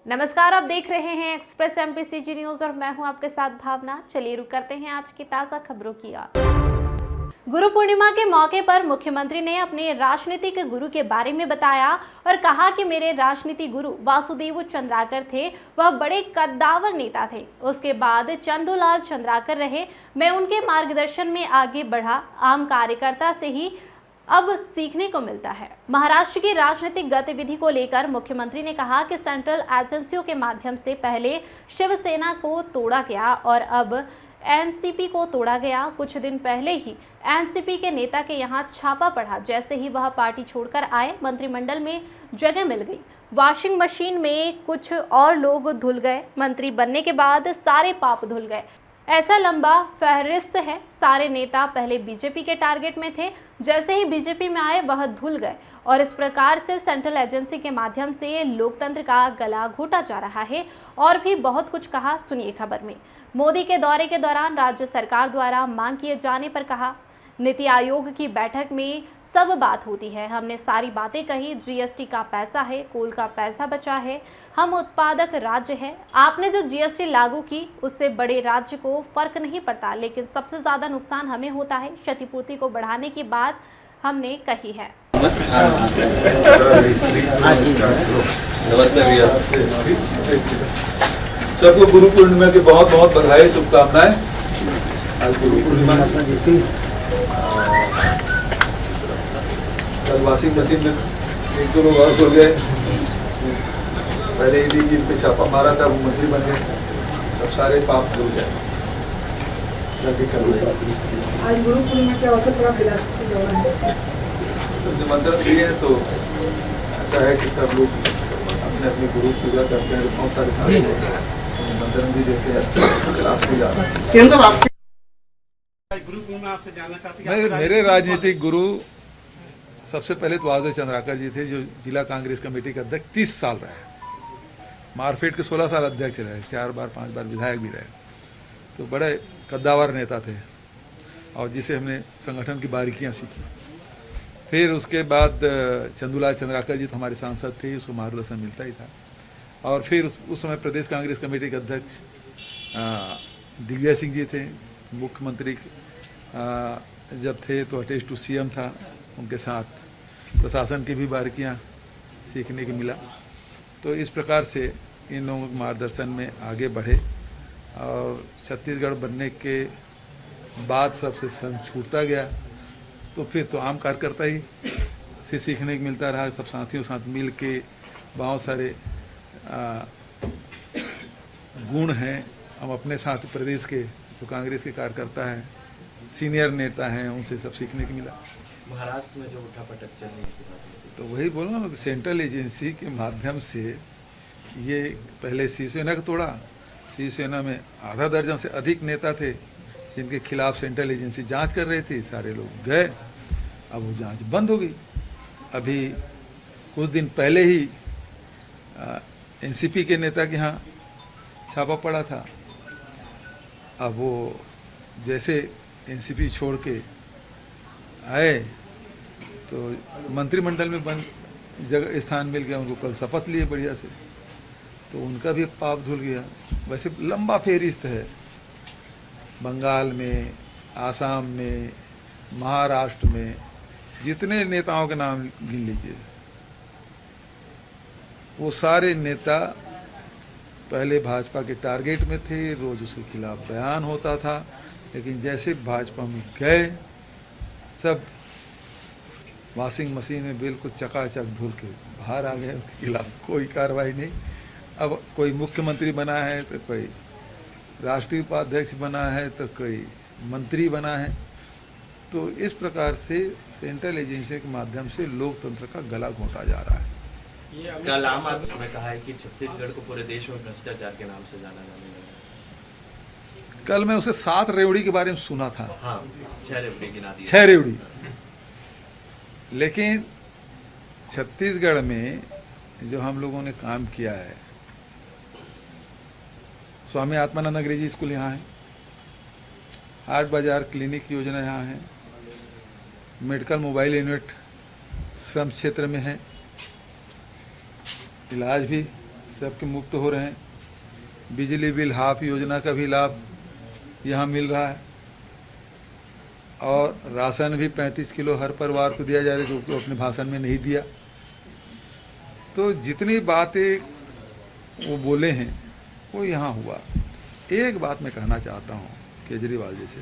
नमस्कार, आप देख रहे हैं एक्सप्रेस एमपीसीजी न्यूज और मैं हूं आपके साथ भावना। चलिए रुक करते हैं आज की ताजा खबरों की ओर। गुरु पूर्णिमा के मौके पर मुख्यमंत्री ने अपने राजनीतिक गुरु के बारे में बताया और कहा कि मेरे राजनीतिक गुरु वासुदेव चंद्राकर थे। वह बड़े कद्दावर नेता थे। उसके बाद चंदूलाल चंद्राकर रहे। मैं उनके मार्गदर्शन में आगे बढ़ा। आम कार्यकर्ता से ही अब सीखने को मिलता है। महाराष्ट्र की राजनीतिक गतिविधि को लेकर मुख्यमंत्री ने कहा कि सेंट्रल एजेंसियों के माध्यम से पहले शिवसेना को तोड़ा गया और अब एनसीपी को तोड़ा गया। कुछ दिन पहले ही एनसीपी के नेता के यहां छापा पड़ा। जैसे ही वह पार्टी छोड़कर आए, मंत्रिमंडल में जगह मिल गई। वॉशिंग मशीन में कुछ और लोग धुल गए। मंत्री बनने के बाद सारे पाप धुल गए। ऐसा लंबा फहरिस्त है। सारे नेता पहले बीजेपी के टारगेट में थे। जैसे ही बीजेपी में आए वह धुल गए और इस प्रकार से सेंट्रल एजेंसी के माध्यम से लोकतंत्र का गला घोटा जा रहा है। और भी बहुत कुछ कहा, सुनिए खबर में। मोदी के दौरे के दौरान राज्य सरकार द्वारा मांग किए जाने पर कहा, नीति आयोग की बैठक में सब बात होती है। हमने सारी बातें कही। जीएसटी का पैसा है, कोल का पैसा बचा है। हम उत्पादक राज्य है। आपने जो जीएसटी लागू की उससे बड़े राज्य को फर्क नहीं पड़ता, लेकिन सबसे ज्यादा नुकसान हमें होता है। क्षतिपूर्ति को बढ़ाने की बात हमने कही है। नमस्ते भैया, सबको गुरु पूर्णिमा की बहुत बहुत बधाई, शुभकामनाएं। आज गुरु पूर्णिमा कल वॉशिंग मशीन में एक दो लोग और घुल गए। पहले ईडी जिन पे छापा मारा था वो मंत्री बन गए। अब सारे पाप धुल गए। आज गुरु पूर्णिमा के अवसर पर बिलासपुर के दौरान सब निमंत्रण दिए हैं, तो ऐसा है कि सब लोग अपने अपने गुरु पूजा करते हैं। बहुत सारे सारे निमंत्रण भी देते हैं। क्लास भी जाते हैं। गुरु पूर्णिमा आपसे जानना चाहते हैं। मेरे राजनीतिक गुरु सबसे पहले तो वासुदेव चंद्राकर जी थे, जो जिला कांग्रेस कमेटी के अध्यक्ष 30 साल रहे। मारफेट के 16 साल अध्यक्ष रहे, 4 बार 5 बार विधायक भी रहे। तो बड़े कद्दावर नेता थे और जिसे हमने संगठन की बारीकियां सीखी। फिर उसके बाद चंदूलाल चंद्राकर जी तो हमारे सांसद थे, उसको मार्गदर्शन मिलता ही था। और फिर उस समय प्रदेश कांग्रेस कमेटी के अध्यक्ष दिग्विजय सिंह जी थे। मुख्यमंत्री जब थे तो अटैच टू सीएम था, उनके साथ प्रशासन की भी बारीकियां सीखने को मिला। तो इस प्रकार से इन लोगों के मार्गदर्शन में आगे बढ़े और छत्तीसगढ़ बनने के बाद सबसे सन छूटता गया। तो फिर तो आम कार्यकर्ता ही से सीखने को मिलता रहा। सब साथियों के साथ मिल के बहुत सारे गुण हैं। हम अपने साथ प्रदेश के जो कांग्रेस के कार्यकर्ता हैं, सीनियर नेता हैं, उनसे सब सीखने को मिला। महाराष्ट्र में जो उठापटक चल रही है, तो वही बोला ना, सेंट्रल एजेंसी के माध्यम से ये पहले शिवसेना को तोड़ा। शिवसेना में आधा दर्जन से अधिक नेता थे जिनके खिलाफ सेंट्रल एजेंसी जांच कर रही थी। सारे लोग गए, अब वो जांच बंद हो गई। अभी कुछ दिन पहले ही एनसीपी के नेता के यहाँ छापा पड़ा था। अब वो जैसे एनसीपी छोड़ के आए तो मंत्रिमंडल में बन जगह स्थान मिल गया। उनको कल शपथ लिए बढ़िया से, तो उनका भी पाप धुल गया। वैसे लंबा फेरिस्त है। बंगाल में, आसाम में, महाराष्ट्र में जितने नेताओं के नाम गिन लीजिए, वो सारे नेता पहले भाजपा के टारगेट में थे। रोज उसके खिलाफ बयान होता था, लेकिन जैसे भाजपा में गए सब वॉशिंग मशीन में बिल्कुल चकाचक धुल के बाहर आ गए। उनके खिलाफ कोई कार्रवाई नहीं। अब कोई मुख्यमंत्री बना है तो कोई राष्ट्रीय उपाध्यक्ष बना है तो कोई मंत्री बना है। तो इस प्रकार से सेंट्रल एजेंसी के माध्यम से लोकतंत्र का गला घोंटा जा रहा है। कल आम आदमी ने कहा है कि छत्तीसगढ़ को पूरे देश में भ्रष्टाचार के नाम से जाना जाने लगा। कल मैं उसे 7 रेवड़ी के बारे में सुना था। हाँ, 6 रेवड़ी गिना दी। 6 रेवड़ी। लेकिन छत्तीसगढ़ में जो हम लोगों ने काम किया है, स्वामी आत्मानंद अंग्रेजी स्कूल यहाँ है, हाट बाजार क्लिनिक योजना यहाँ है, मेडिकल मोबाइल यूनिट श्रम क्षेत्र में है, इलाज भी सबके मुक्त हो रहे हैं। बिजली बिल हाफ योजना का भी लाभ यहाँ मिल रहा है और राशन भी 35 किलो हर परिवार को दिया जा रहा है, जो कि अपने भाषण में नहीं दिया। तो जितनी बातें वो बोले हैं वो यहाँ हुआ। एक बात मैं कहना चाहता हूँ केजरीवाल जी से।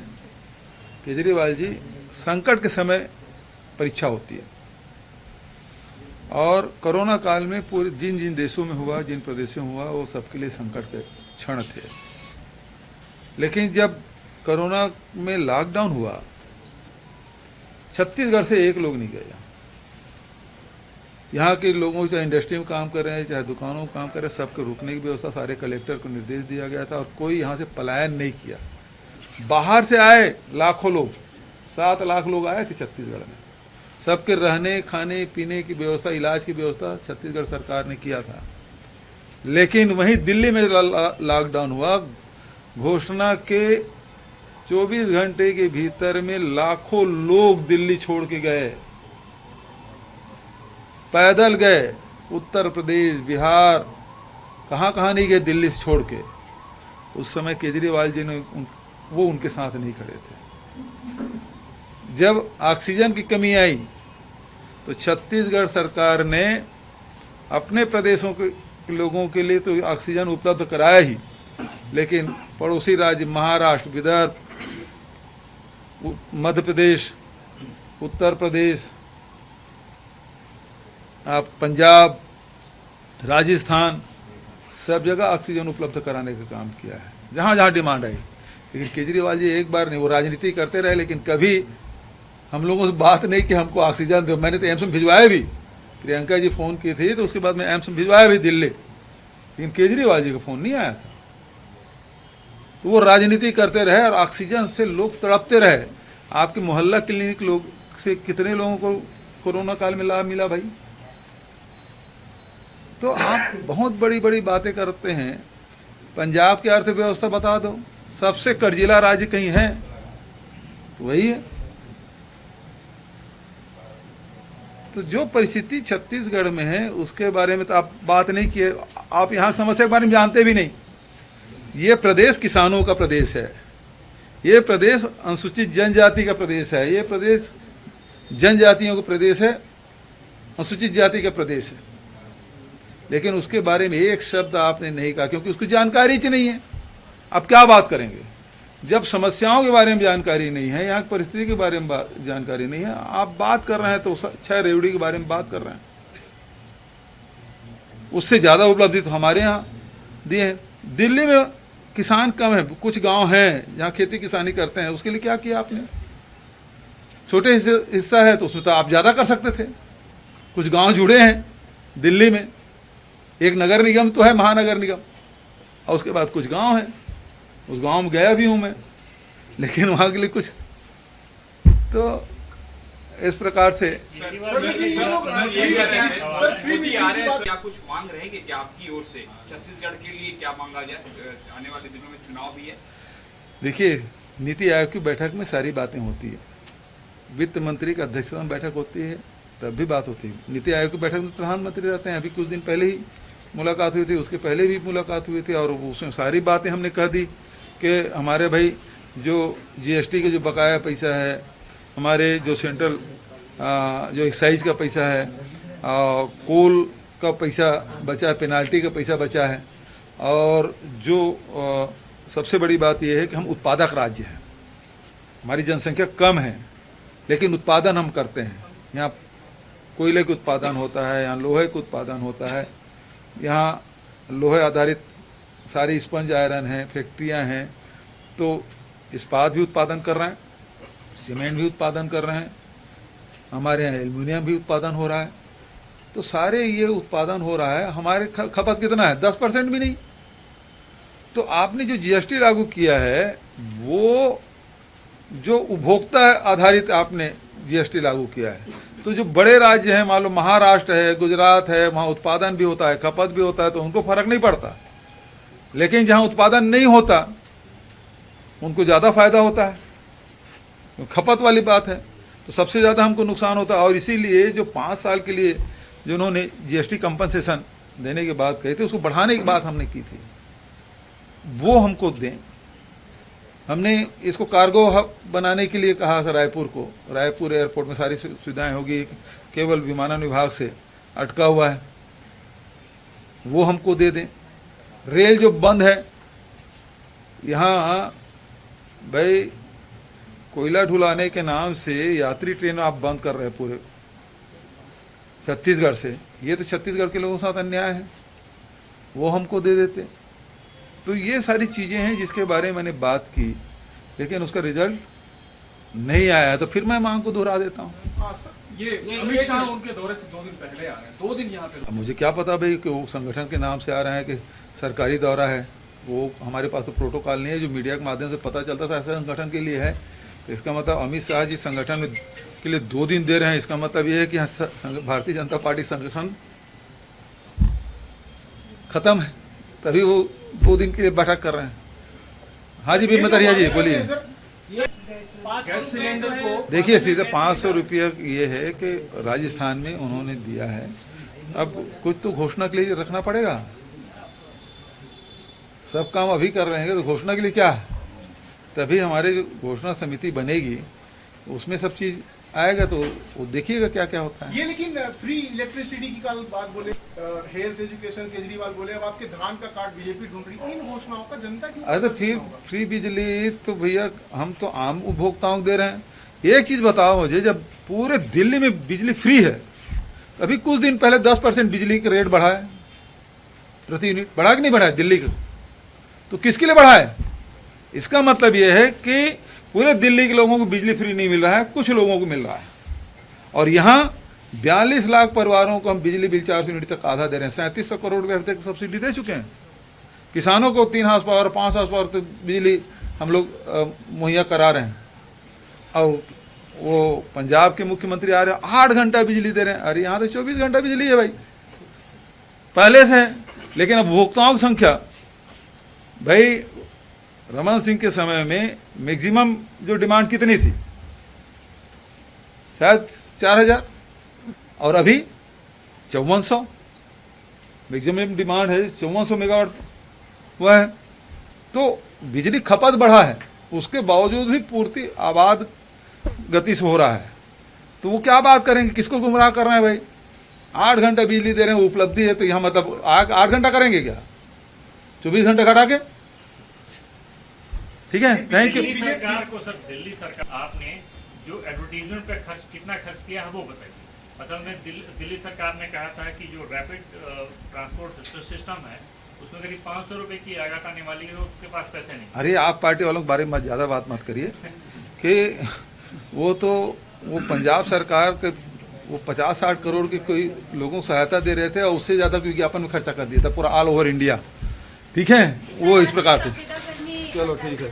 केजरीवाल जी, संकट के समय परीक्षा होती है और कोरोना काल में पूरे जिन जिन देशों में हुआ, जिन प्रदेशों में हुआ, वो सबके लिए संकट के क्षण थे। लेकिन जब कोरोना में लॉकडाउन हुआ, छत्तीसगढ़ से एक लोग नहीं गया। यहाँ के लोगों, चाहे इंडस्ट्री में काम कर रहे हैं, चाहे दुकानों में काम कर रहे हैं, सबके रुकने की व्यवस्था सारे कलेक्टर को निर्देश दिया गया था और कोई यहाँ से पलायन नहीं किया। बाहर से आए लाखों लोग, 7 लाख लोग आए थे छत्तीसगढ़ में। सबके रहने खाने पीने की व्यवस्था, इलाज की व्यवस्था छत्तीसगढ़ सरकार ने किया था। लेकिन वहीं दिल्ली में लॉकडाउन हुआ। घोषणा के 24 घंटे के भीतर में लाखों लोग दिल्ली छोड़ के गए, पैदल गए। उत्तर प्रदेश, बिहार, कहाँ कहाँ नहीं गए दिल्ली से छोड़ के। उस समय केजरीवाल जी ने वो उनके साथ नहीं खड़े थे। जब ऑक्सीजन की कमी आई तो छत्तीसगढ़ सरकार ने अपने प्रदेशों के लोगों के लिए तो ऑक्सीजन उपलब्ध कराया ही, लेकिन पड़ोसी राज्य महाराष्ट्र, विदर्भ, मध्य प्रदेश, उत्तर प्रदेश, पंजाब, राजस्थान, सब जगह ऑक्सीजन उपलब्ध कराने का काम किया है, जहाँ जहाँ डिमांड आई। लेकिन केजरीवाल जी एक बार नहीं, वो राजनीति करते रहे, लेकिन कभी हम लोगों से बात नहीं कि हमको ऑक्सीजन दो। मैंने तो एम्स में भिजवाया भी, प्रियंका जी फ़ोन किए थे तो उसके बाद मैं एम्स में भिजवाया भी दिल्ली, लेकिन केजरीवाल जी का फ़ोन नहीं आया था। तो वो राजनीति करते रहे और ऑक्सीजन से लोग तड़पते रहे। आपके मोहल्ला क्लिनिक लोग से कितने लोगों को कोरोना काल में लाभ मिला भाई? तो आप बहुत बड़ी बड़ी बातें करते हैं। पंजाब की अर्थव्यवस्था बता दो, सबसे कर्जीला राज्य कहीं है तो वही है। तो जो परिस्थिति छत्तीसगढ़ में है उसके बारे में तो आप बात नहीं किए। आप यहाँ की समस्या के बारे में जानते भी नहीं। ये प्रदेश किसानों का प्रदेश है, ये प्रदेश अनुसूचित जनजाति का प्रदेश है, ये प्रदेश जनजातियों का प्रदेश है, अनुसूचित जाति का प्रदेश है। लेकिन उसके बारे में एक शब्द आपने नहीं कहा, क्योंकि उसकी जानकारी ही नहीं है। अब क्या बात करेंगे जब समस्याओं के बारे में जानकारी नहीं है, यहाँ की परिस्थिति के बारे में जानकारी नहीं है। आप बात कर रहे हैं तो 6 रेवड़ी के बारे में बात कर रहे हैं। उससे ज़्यादा उपलब्धि तो हमारे यहाँ दिए हैं। दिल्ली में किसान कम है, कुछ गांव हैं जहाँ खेती किसानी करते हैं, उसके लिए क्या किया आपने? छोटे हिस्सा है तो उसमें तो आप ज़्यादा कर सकते थे। कुछ गांव जुड़े हैं दिल्ली में, एक नगर निगम तो है, महानगर निगम, और उसके बाद कुछ गांव हैं। उस गांव में गया भी हूं मैं, लेकिन वहां के लिए कुछ तो इस प्रकार से क्या कुछ मांग रहेंगे क्या आपकी ओर से छत्तीसगढ़ के लिए? क्या मांगा जाए? आने वाले दिनों में चुनाव भी है। देखिए, नीति आयोग की बैठक में सारी बातें होती है, वित्त मंत्री का अध्यक्षता में बैठक होती है, तब भी बात होती है। नीति आयोग की बैठक में प्रधानमंत्री रहते हैं। अभी कुछ दिन पहले ही मुलाकात हुई थी, उसके पहले भी मुलाकात हुई थी, और उसमें सारी बातें हमने कह दी कि हमारे भाई जो जीएसटी के जो बकाया पैसा है, हमारे जो सेंट्रल जो एक्साइज का पैसा है, कोल का पैसा बचा है, पेनाल्टी का पैसा बचा है, और जो सबसे बड़ी बात यह है कि हम उत्पादक राज्य हैं। हमारी जनसंख्या कम है लेकिन उत्पादन हम करते हैं। यहाँ कोयले का उत्पादन होता है, यहाँ लोहे का उत्पादन होता है, यहाँ लोहे आधारित सारी स्पंज आयरन है, फैक्ट्रियाँ हैं, तो इस्पात भी उत्पादन कर रहे हैं, सीमेंट भी उत्पादन कर रहे हैं, हमारे यहाँ एल्युमिनियम भी उत्पादन हो रहा है। तो सारे ये उत्पादन हो रहा है। हमारे खपत कितना है? 10% भी नहीं। तो आपने जो जीएसटी लागू किया है वो जो उपभोक्ता आधारित आपने जीएसटी लागू किया है, तो जो बड़े राज्य हैं, मान लो महाराष्ट्र है, गुजरात है, वहाँ उत्पादन भी होता है, खपत भी होता है, तो उनको फर्क नहीं पड़ता। लेकिन जहाँ उत्पादन नहीं होता उनको ज़्यादा फायदा होता है। खपत वाली बात है, तो सबसे ज़्यादा हमको नुकसान होता है। और इसीलिए जो 5 साल के लिए जिन्होंने जीएसटी कंपनसेशन देने की बात कही थी, उसको बढ़ाने की बात हमने की थी, वो हमको दें। हमने इसको कार्गो हब बनाने के लिए कहा था रायपुर को, रायपुर एयरपोर्ट में सारी सुविधाएं होगी, केवल विमानन विभाग से अटका हुआ है, वो हमको दे दें। रेल जो बंद है, यहाँ भाई कोयला ढुलाने के नाम से यात्री ट्रेन आप बंद कर रहे हैं पूरे छत्तीसगढ़ से, ये तो छत्तीसगढ़ के लोगों के साथ अन्याय है, वो हमको दे देते। तो ये सारी चीज़ें हैं जिसके बारे में मैंने बात की, लेकिन उसका रिजल्ट नहीं आया, तो फिर मैं मांग को दोहरा देता हूँ। ये अमित शाह उनके दौरे से 2 दिन पहले आ रहे हैं, 2 दिन यहाँ पे। अब मुझे क्या पता भाई कि वो संगठन के नाम से आ रहे हैं कि सरकारी दौरा है, वो हमारे पास तो प्रोटोकॉल नहीं है जो मीडिया के माध्यम से पता चलता था ऐसा संगठन के लिए है। तो इसका मतलब अमित शाह जी संगठन में के लिए 2 दिन दे रहे हैं, इसका मतलब ये है कि भारतीय जनता पार्टी संगठन खत्म है, तभी वो 2 दिन के लिए बैठक कर रहे हैं। हाँ जी भीमतरिया जी बोलिए। गैस सिलेंडर को देखिए सीधे 500 रुपया ये है कि राजस्थान में उन्होंने दिया है, अब कुछ तो घोषणा के लिए रखना पड़ेगा। सब काम अभी कर रहे हैं तो घोषणा के लिए क्या है, तभी हमारे जो घोषणा समिति बनेगी उसमें सब चीज आएगा, तो वो देखिएगा क्या क्या होता है। ये लेकिन फ्री इलेक्ट्रिसिटी की कल बात बोले, हेल्थ एजुकेशन केजरीवाल बोले, अब आपके धान का कार्ड बीजेपी ढूंढ रही, इन घोषणाओं का जनता की। अरे तो फिर फ्री बिजली तो भैया हम तो आम उपभोक्ताओं को दे रहे हैं। एक चीज बताओ मुझे, जब पूरे दिल्ली में बिजली फ्री है, अभी कुछ दिन पहले 10% बिजली का रेट बढ़ा है प्रति यूनिट, बढ़ा कि नहीं बढ़ा है दिल्ली का, तो किसके लिए बढ़ा है? इसका मतलब यह है कि पूरे दिल्ली के लोगों को बिजली फ्री नहीं मिल रहा है, कुछ लोगों को मिल रहा है। और यहाँ 42 लाख परिवारों को हम बिजली बिल 400 यूनिट तक आधा दे रहे हैं, 3700 करोड़ रुपए तक सब्सिडी दे चुके हैं। किसानों को 3 हाउस पावर 5 हाउस पावर तक बिजली हम लोग मुहैया करा रहे हैं। और वो पंजाब के मुख्यमंत्री आ रहे हैं, 8 घंटा बिजली दे रहे हैं। अरे यहाँ तो 24 घंटा बिजली है भाई, पहले से है। लेकिन अब उपभोक्ताओं की संख्या, भाई रमन सिंह के समय में मैक्सिमम जो डिमांड कितनी थी, शायद 4000, और अभी 5400 मैक्सिमम डिमांड है, 5400 मेगावाट वह है। तो बिजली खपत बढ़ा है, उसके बावजूद भी पूर्ति आबाद गति से हो रहा है। तो वो क्या बात करेंगे, किसको गुमराह कर रहे हैं भाई? 8 घंटा बिजली दे रहे हैं, उपलब्धि है, तो यहाँ मतलब 8 घंटा करेंगे क्या, 24 घंटे घटा के? ठीक है, थैंक यू। दिल्ली सरकार को, सर दिल्ली सरकार आपने जो एडवर्टीजमेंट पे कितना खर्च किया है वो बताइए। असल में दिल्ली सरकार ने कहा था कि जो रैपिड ट्रांसपोर्ट सिस्टम है उसमें करीब 500 रुपए की लागत आने वाली है, उसके पास पैसे नहीं। अरे आप पार्टी वालों के बारे में ज्यादा बात मत करिए कि वो पंजाब सरकार के वो 50-60 करोड़ की कोई लोगों को सहायता दे रहे थे, और उससे ज्यादा कोई विज्ञापन में खर्चा कर दिया था पूरा ऑल ओवर इंडिया। ठीक है, वो इस प्रकार से। चलो ठीक है।